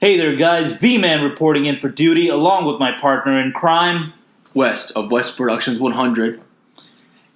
Hey there guys, V-Man reporting in for duty along with my partner in crime, West of West Productions 100.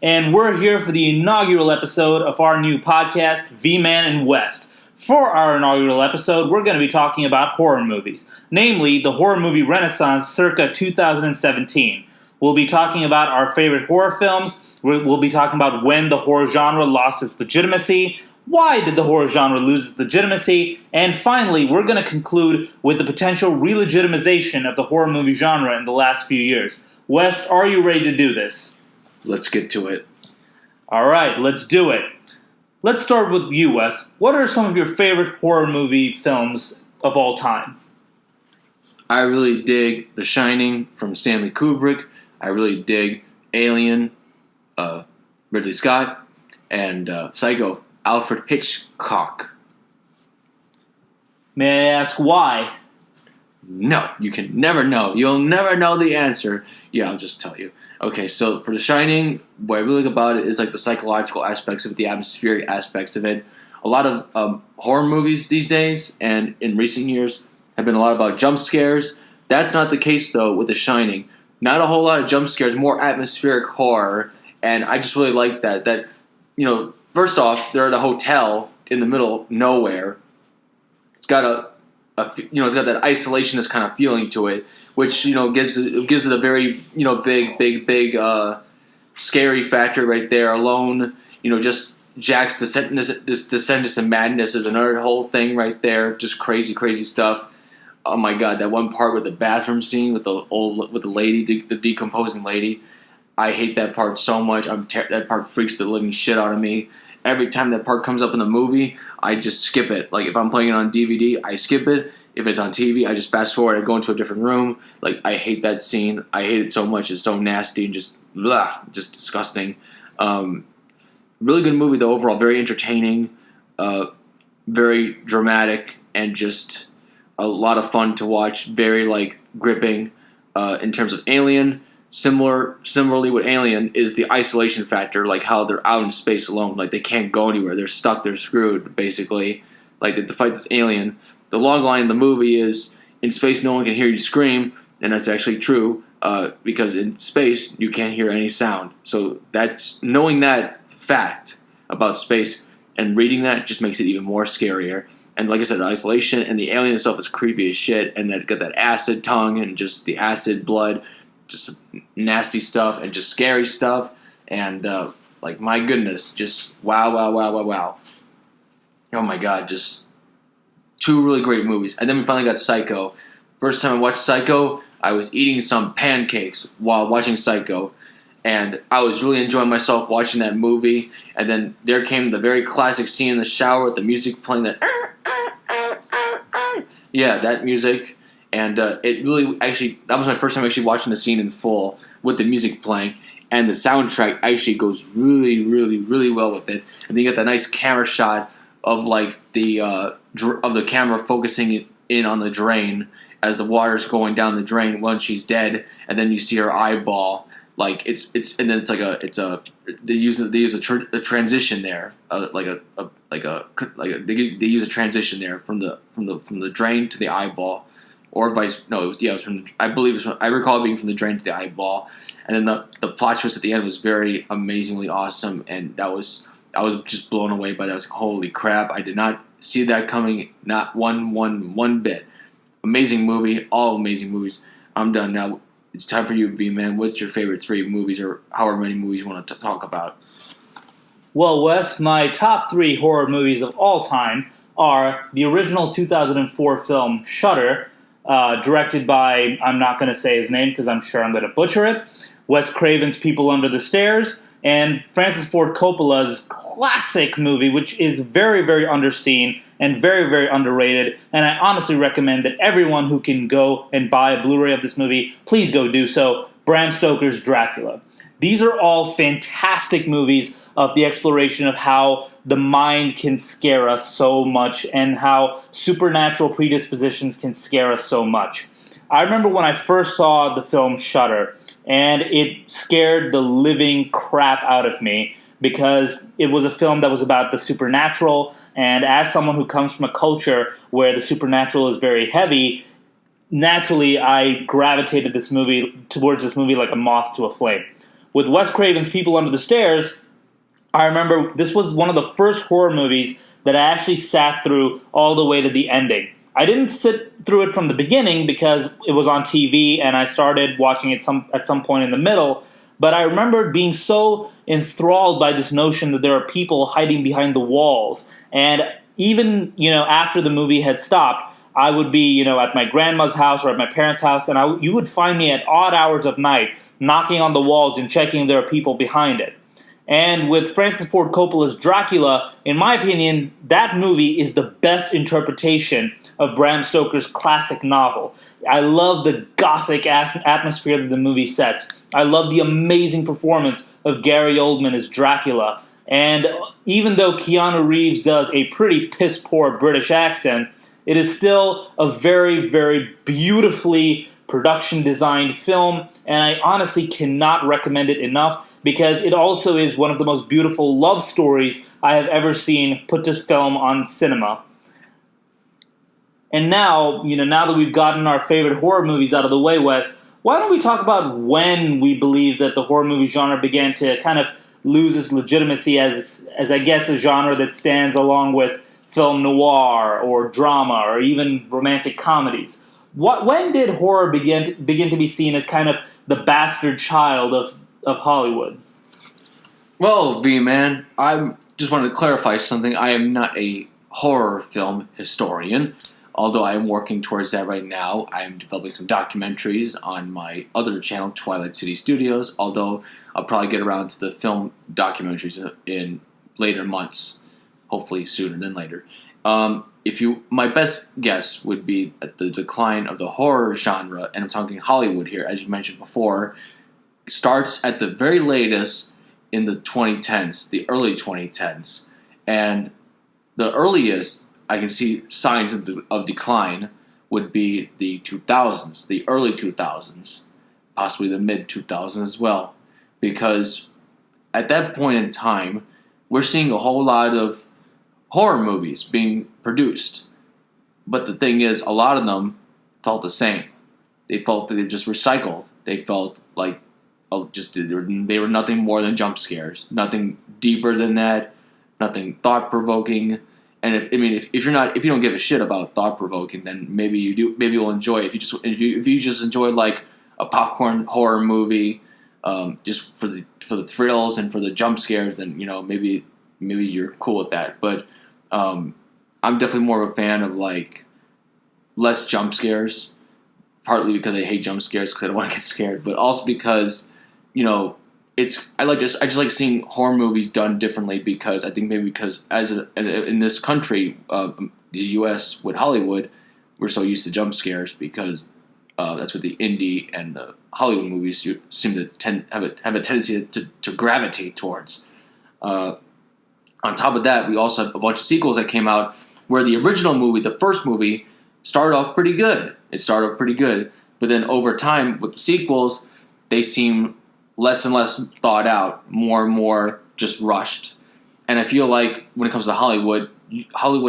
And we're here for the inaugural episode of our new podcast, V-Man and West. For our inaugural episode, we're going to be talking about horror movies, namely the horror movie renaissance circa 2017. We'll be talking about our favorite horror films, we'll be talking about when the horror genre lost its legitimacy, why did the horror genre lose its legitimacy, and finally, we're going to conclude with the potential re-legitimization of the horror movie genre in the last few years. Wes, are you ready to do this? Let's get to it. Alright, let's do it. Let's start with you, Wes. What are some of your favorite horror movie films of all time? I really dig The Shining from Stanley Kubrick. I really dig Alien, Ridley Scott, and Psycho, Alfred Hitchcock. May I ask why? No, you can never know. You'll never know the answer. Yeah, I'll just tell you. Okay, so for The Shining, what I really like about it is like the psychological aspects of it, the atmospheric aspects of it. A lot of horror movies these days, and in recent years, have been a lot about jump scares. That's not the case, though, with The Shining. Not a whole lot of jump scares, more atmospheric horror, and I just really like that. That, you know, first off, they're at a hotel in the middle of nowhere. It's got it's got that isolationist kind of feeling to it, which gives it a very big scary factor right there. Alone, just Jack's descendants and madness is another whole thing right there. Just crazy stuff. Oh my god, that one part with the bathroom scene with the lady, the decomposing lady. I hate that part so much. That part freaks the living shit out of me. Every time that part comes up in the movie, I just skip it. Like, if I'm playing it on DVD, I skip it. If it's on TV, I just fast forward. I go into a different room. Like, I hate that scene. I hate it so much. It's so nasty and just disgusting. Really good movie, though, overall. Very entertaining. Very dramatic. And just a lot of fun to watch. Very, gripping. In terms of Alien, similarly with Alien is the isolation factor, like how they're out in space alone, like they can't go anywhere, they're stuck, they're screwed, basically. Like, to fight this alien, the log line in the movie is, in space no one can hear you scream, and that's actually true, because in space you can't hear any sound. So that's, knowing that fact about space and reading that just makes it even more scarier. And like I said, the isolation and the alien itself is creepy as shit, and that got that acid tongue and just the acid blood, just nasty stuff and just scary stuff, and my goodness, just wow. Oh my god, just two really great movies. And then we finally got Psycho. First time I watched Psycho, I was eating some pancakes while watching Psycho, and I was really enjoying myself watching that movie. And then there came the very classic scene in the shower with the music playing, that that music. And it really, actually, that was my first time actually watching the scene in full with the music playing. And the soundtrack actually goes really well with it. And then you get that nice camera shot of the camera focusing in on the drain as the water's going down the drain when she's dead. And then you see her eyeball. They use a transition there, they use a transition there from the drain to the eyeball. Or vice, no, it was from, I recall it being from the drain to the eyeball. And then the plot twist at the end was very amazingly awesome, and I was just blown away by that. I was like, holy crap, I did not see that coming, not one bit. Amazing movie, all amazing movies. I'm done now. It's time for you, V-Man. What's your favorite 3 movies, or however many movies you want to talk about? Well, Wes, my top 3 horror movies of all time are the original 2004 film Shudder, directed by, I'm not going to say his name because I'm sure I'm going to butcher it, Wes Craven's People Under the Stairs, and Francis Ford Coppola's classic movie, which is very underseen and very underrated, and I honestly recommend that everyone who can go and buy a Blu-ray of this movie, please go do so, Bram Stoker's Dracula. These are all fantastic movies of the exploration of how the mind can scare us so much and how supernatural predispositions can scare us so much. I remember when I first saw the film Shudder, and it scared the living crap out of me because it was a film that was about the supernatural, and as someone who comes from a culture where the supernatural is very heavy, naturally I gravitated towards this movie like a moth to a flame. With Wes Craven's People Under the Stairs, I remember this was one of the first horror movies that I actually sat through all the way to the ending. I didn't sit through it from the beginning because it was on TV and I started watching it at some point in the middle, but I remember being so enthralled by this notion that there are people hiding behind the walls. And even, after the movie had stopped, I would be, at my grandma's house or at my parents' house, and you would find me at odd hours of night knocking on the walls and checking if there are people behind it. And with Francis Ford Coppola's Dracula, in my opinion, that movie is the best interpretation of Bram Stoker's classic novel. I love the gothic atmosphere that the movie sets. I love the amazing performance of Gary Oldman as Dracula. And even though Keanu Reeves does a pretty piss-poor British accent, it is still a very, very beautifully production-designed film, and I honestly cannot recommend it enough because it also is one of the most beautiful love stories I have ever seen put to film on cinema. And now, now that we've gotten our favorite horror movies out of the way, Wes, why don't we talk about when we believe that the horror movie genre began to kind of lose its legitimacy as I guess a genre that stands along with film noir or drama or even romantic comedies. When did horror begin to be seen as kind of the bastard child of Hollywood? Well, V-Man, I just wanted to clarify something. I am not a horror film historian, although I am working towards that right now. I am developing some documentaries on my other channel, Twilight City Studios, although I'll probably get around to the film documentaries in later months, hopefully sooner than later. My best guess would be that the decline of the horror genre, and I'm talking Hollywood here, as you mentioned before, starts at the very latest in the 2010s, the early 2010s. And the earliest I can see signs of decline would be the 2000s, the early 2000s, possibly the mid-2000s as well. Because at that point in time, we're seeing a whole lot of horror movies being produced. But the thing is, a lot of them felt the same. They felt that they just recycled. They felt like they were nothing more than jump scares. Nothing deeper than that. Nothing thought-provoking. And if you don't give a shit about thought-provoking, then maybe you do. Maybe you'll enjoy it. If you just enjoy like a popcorn horror movie, just for the thrills and for the jump scares, then maybe you're cool with that. But I'm definitely more of a fan of like less jump scares, partly because I hate jump scares because I don't want to get scared, but also because I just like seeing horror movies done differently because I think maybe because in this country, the U.S. with Hollywood, we're so used to jump scares because that's what the indie and the Hollywood movies seem to have a tendency to gravitate towards. On top of that, we also have a bunch of sequels that came out where the original movie, the first movie, started off pretty good. It started off pretty good, but then over time with the sequels, they seem less and less thought out, more and more just rushed. And I feel like when it comes to Hollywood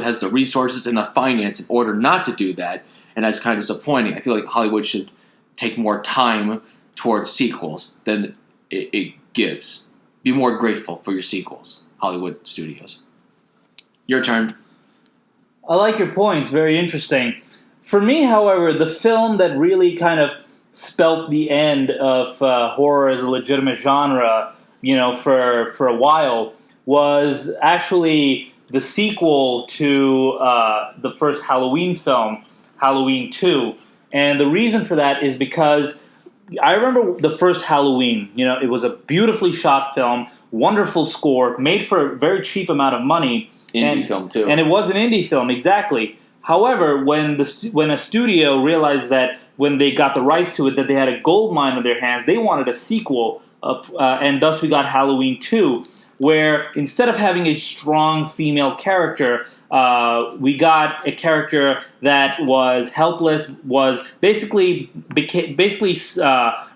has the resources and the finance in order not to do that, and that's kind of disappointing. I feel like Hollywood should take more time towards sequels than it gives. Be more grateful for your sequels, Hollywood studios. Your turn. I like your points. Very interesting. For me, however, the film that really kind of spelt the end of horror as a legitimate genre, for a while, was actually the sequel to the first Halloween film, Halloween 2. And the reason for that is because I remember the first Halloween. It was a beautifully shot film, wonderful score, made for a very cheap amount of money. Indie film, too. And it was an indie film, exactly. However, when a studio realized that when they got the rights to it, that they had a gold mine on their hands, they wanted a sequel, and thus we got Halloween 2. where instead of having a strong female character, we got a character that was helpless, was basically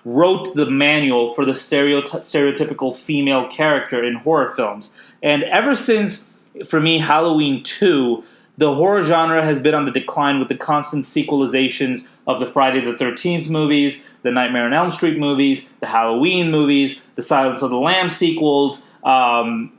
wrote the manual for the stereotypical female character in horror films. And ever since, for me, Halloween 2, the horror genre has been on the decline with the constant sequelizations of the Friday the 13th movies, the Nightmare on Elm Street movies, the Halloween movies, the Silence of the Lambs sequels, and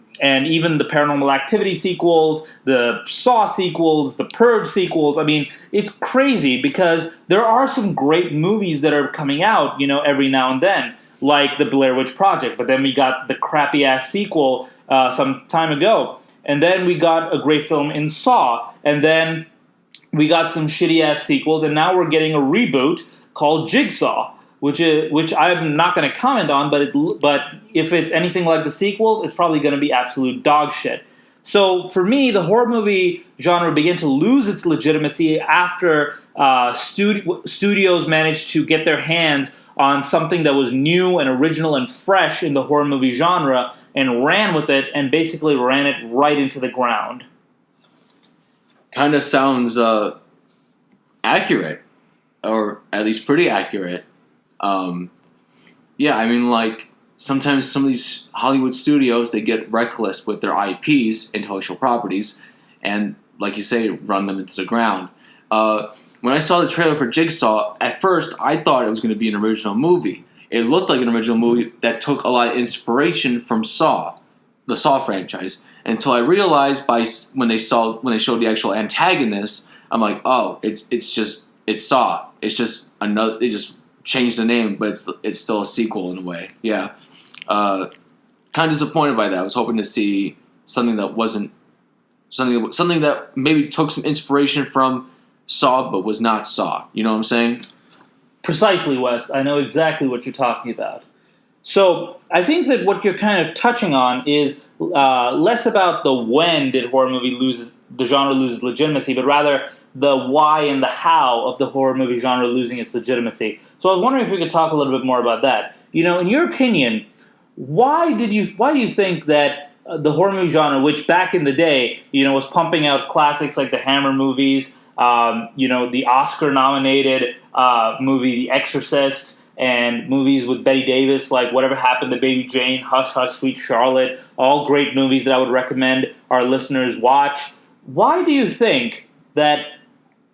even the Paranormal Activity sequels, the Saw sequels, the Purge sequels. I mean, it's crazy because there are some great movies that are coming out, every now and then, like the Blair Witch Project. But then we got the crappy-ass sequel some time ago. And then we got a great film in Saw. And then we got some shitty-ass sequels. And now we're getting a reboot called Jigsaw, which I'm not going to comment on, but if it's anything like the sequels, it's probably going to be absolute dog shit. So for me, the horror movie genre began to lose its legitimacy after studios managed to get their hands on something that was new and original and fresh in the horror movie genre and ran with it and basically ran it right into the ground. Kind of sounds accurate, or at least pretty accurate. Yeah, I mean, like, sometimes some of these Hollywood studios, they get reckless with their IPs, intellectual properties, and, like you say, run them into the ground. When I saw the trailer for Jigsaw, at first, I thought it was going to be an original movie. It looked like an original movie that took a lot of inspiration from Saw, the Saw franchise, until I realized when they showed the actual antagonist, I'm like, oh, it's Saw. It's just another. They just changed the name, but it's still a sequel in a way. Yeah, kind of disappointed by that. I was hoping to see something that wasn't something that maybe took some inspiration from Saw, but was not Saw. You know what I'm saying? Precisely, Wes. I know exactly what you're talking about. So I think that what you're kind of touching on is less about the when did the genre loses legitimacy, but rather the why and the how of the horror movie genre losing its legitimacy. So I was wondering if we could talk a little bit more about that. In your opinion, why do you think that the horror movie genre, which back in the day, was pumping out classics like the Hammer movies, the Oscar-nominated movie The Exorcist, and movies with Bette Davis like Whatever Happened to Baby Jane, Hush Hush Sweet Charlotte, all great movies that I would recommend our listeners watch. Why do you think that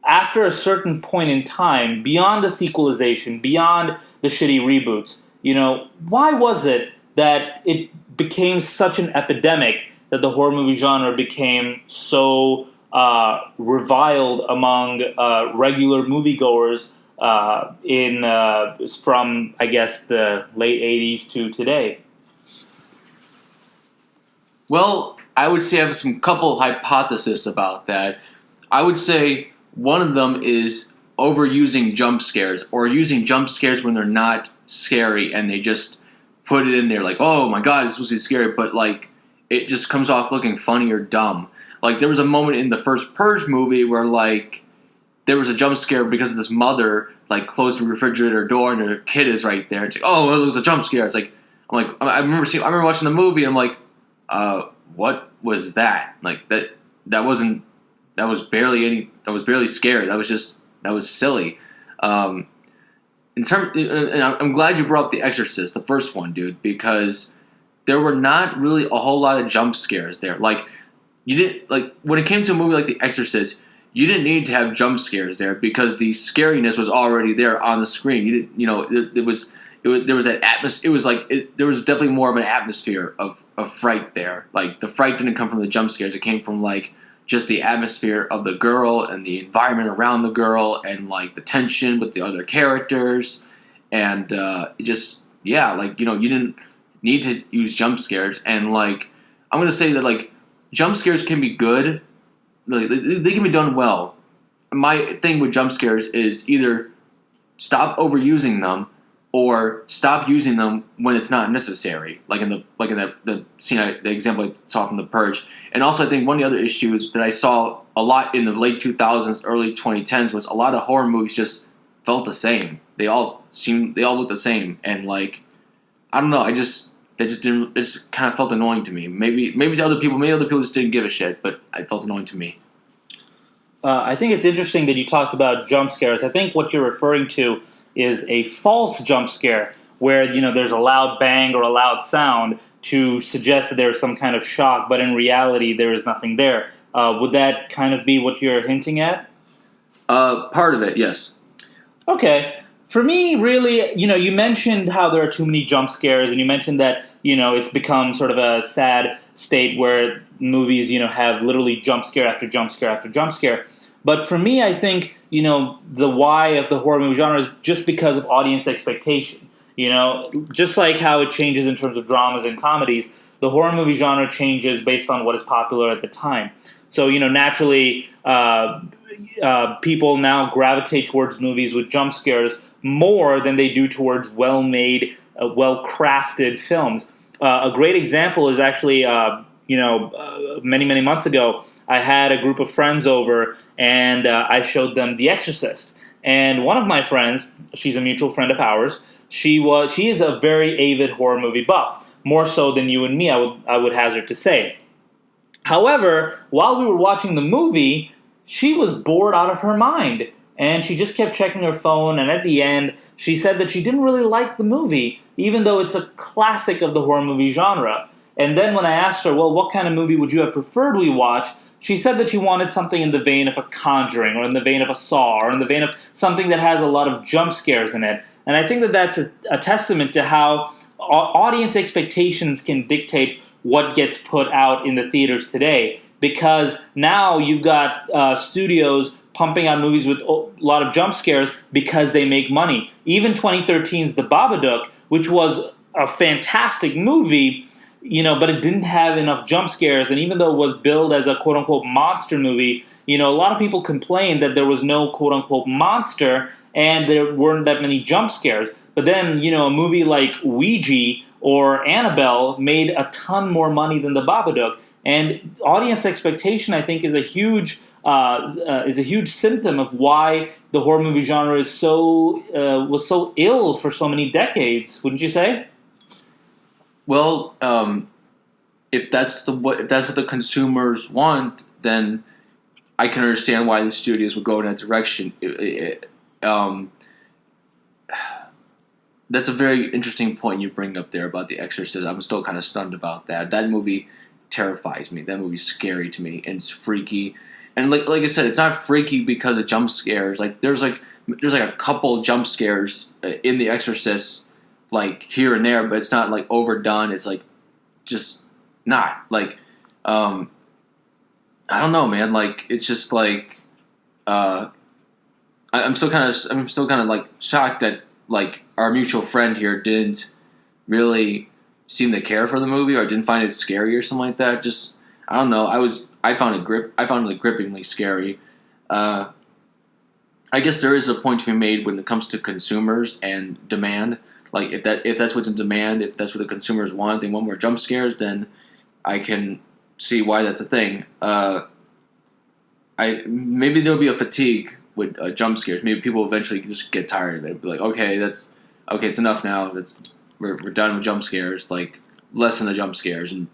after a certain point in time, beyond the sequelization, beyond the shitty reboots, why was it that it became such an epidemic that the horror movie genre became so reviled among regular moviegoers from, I guess, the late 80s to today? Well, I would say I have some couple hypotheses about that. I would say one of them is overusing jump scares, or using jump scares when they're not scary and they just put it in there like, oh my god, it's supposed to be scary, but like it just comes off looking funny or dumb. Like there was a moment in the first Purge movie where like there was a jump scare because this mother like closed the refrigerator door and her kid is right there. It's like, oh, it was a jump scare. It's like I remember watching the movie and I'm like, what was that? Like that was barely scary. That was silly. And I'm glad you brought up The Exorcist, the first one, dude, because there were not really a whole lot of jump scares there. Like you didn't when it came to a movie like The Exorcist, you didn't need to have jump scares there because the scariness was already there on the screen. You didn't, there was that atmosphere. It was like there was definitely more of an atmosphere of fright there. Like the fright didn't come from the jump scares; it came from like just the atmosphere of the girl and the environment around the girl and like the tension with the other characters and you didn't need to use jump scares. And like I'm gonna say that like jump scares can be good. They can be done well. My thing with jump scares is either stop overusing them or stop using them when it's not necessary. Like in the scene, the example I saw from The Purge. And also, I think one of the other issues that I saw a lot in the late 2000s, early 2010s was a lot of horror movies just felt the same. They all looked the same, and like I don't know. that just didn't. It just kind of felt annoying to me. Maybe to other people. Maybe other people just didn't give a shit, but it felt annoying to me. I think it's interesting that you talked about jump scares. I think what you're referring to is a false jump scare where there's a loud bang or a loud sound to suggest that there's some kind of shock, but in reality there is nothing there. Would that kind of be what you're hinting at? Part of it, yes. Okay. For me, really, you mentioned how there are too many jump scares, and you mentioned that, it's become sort of a sad state where movies, have literally jump scare after jump scare after jump scare. But for me, I think, the why of the horror movie genre is just because of audience expectation. Just like how it changes in terms of dramas and comedies, the horror movie genre changes based on what is popular at the time. So, naturally, people now gravitate towards movies with jump scares more than they do towards well-made, well-crafted films. A great example is actually, many, many months ago, I had a group of friends over, and I showed them The Exorcist. And one of my friends, she's a mutual friend of ours, she is a very avid horror movie buff, more so than you and me, I would hazard to say. However, while we were watching the movie, she was bored out of her mind, and she just kept checking her phone, and at the end, she said that she didn't really like the movie, even though it's a classic of the horror movie genre. And then when I asked her, well, what kind of movie would you have preferred we watch? She said that she wanted something in the vein of a Conjuring, or in the vein of a Saw, or in the vein of something that has a lot of jump scares in it. And I think that that's a testament to how audience expectations can dictate what gets put out in the theaters today. Because now you've got studios pumping out movies with a lot of jump scares because they make money. Even 2013's The Babadook, which was a fantastic movie, but it didn't have enough jump scares. And even though it was billed as a quote-unquote monster movie, a lot of people complained that there was no quote-unquote monster and there weren't that many jump scares. But then, a movie like Ouija or Annabelle made a ton more money than The Babadook. And audience expectation, I think, is a huge symptom of why the horror movie genre was so ill for so many decades. Wouldn't you say? Well, if that's what the consumers want, then I can understand why the studios would go in that direction. That's a very interesting point you bring up there about The Exorcist. I'm still kind of stunned about that. That movie terrifies me. That movie's scary to me, and it's freaky. And like I said, it's not freaky because of jump scares. Like there's a couple jump scares in The Exorcist, like here and there, but it's not like overdone. It's like just not like I don't know, man. Like it's just like I'm still kind of like shocked that like our mutual friend here didn't really seem to care for the movie or didn't find it scary or something like that. Just I don't know. I found it grippingly scary. I guess there is a point to be made when it comes to consumers and demand. Like if that's what's in demand, if that's what the consumers want, they want more jump scares, then I can see why that's a thing. Maybe there'll be a fatigue with jump scares. Maybe people eventually just get tired of it. Be like, okay, it's enough now. We're done with jump scares. Like lessen the jump scares and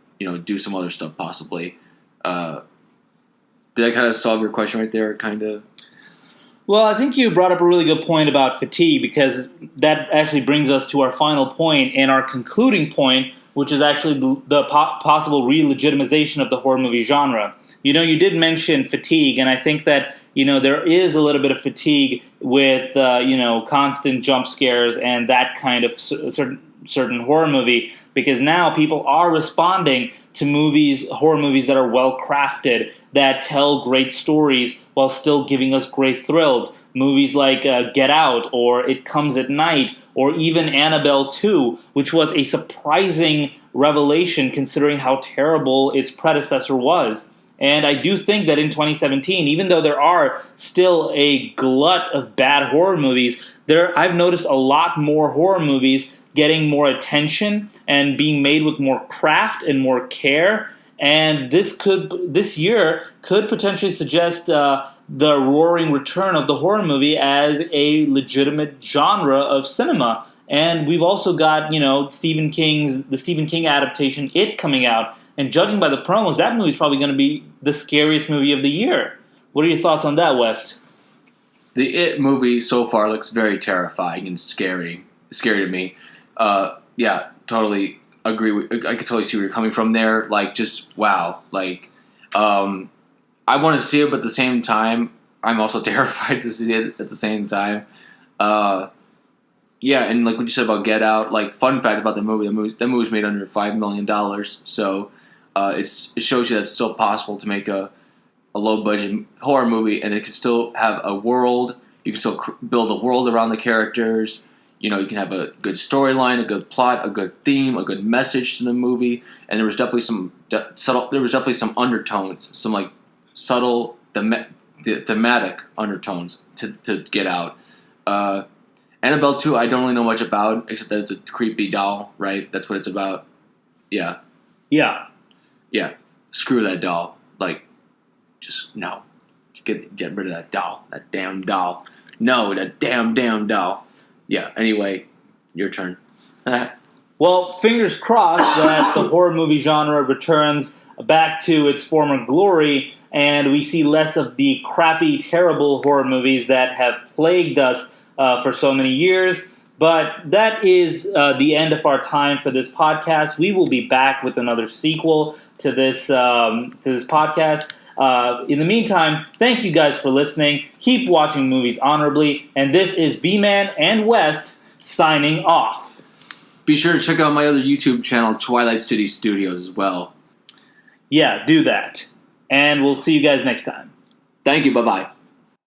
do some other stuff possibly. Did I kind of solve your question right there? Kind of. Well, I think you brought up a really good point about fatigue, because that actually brings us to our final point and our concluding point, which is actually the possible re-legitimization of the horror movie genre. You did mention fatigue, and I think that, there is a little bit of fatigue with, constant jump scares and that kind of certain horror movie, because now people are responding to horror movies that are well crafted, that tell great stories while still giving us great thrills. Movies like Get Out, or It Comes at Night, or even Annabelle 2, which was a surprising revelation considering how terrible its predecessor was. And I do think that in 2017, even though there are still a glut of bad horror movies, I've noticed a lot more horror movies getting more attention and being made with more craft and more care. And this year could potentially suggest the roaring return of the horror movie as a legitimate genre of cinema. And we've also got, the Stephen King adaptation, It, coming out. And judging by the promos, that movie's probably going to be the scariest movie of the year. What are your thoughts on that, West? The It movie so far looks very terrifying and scary to me. Yeah, totally agree. I could totally see where you're coming from there. Like, just wow. Like, I want to see it, but at the same time, I'm also terrified to see it at the same time. Yeah, and like what you said about Get Out. Like, fun fact about the movie: that movie was made under $5 million. So it shows you that it's still possible to make a low budget horror movie, and it can still have a world. You can still build a world around the characters. You can have a good storyline, a good plot, a good theme, a good message to the movie. And there was definitely some subtle. There was definitely some undertones, some like subtle thematic undertones to Get Out. Annabelle 2, I don't really know much about, except that it's a creepy doll, right? That's what it's about. Yeah. Yeah. Yeah. Screw that doll. Like, just no. Get rid of that doll. That damn doll. No, that damn doll. Yeah, anyway, your turn. Well, fingers crossed that the horror movie genre returns back to its former glory, and we see less of the crappy, terrible horror movies that have plagued us for so many years. But that is the end of our time for this podcast. We will be back with another sequel to this podcast. In the meantime, thank you guys for listening. Keep watching movies honorably. And this is B-Man and West signing off. Be sure to check out my other YouTube channel, Twilight City Studios, as well. Yeah, do that. And we'll see you guys next time. Thank you. Bye-bye.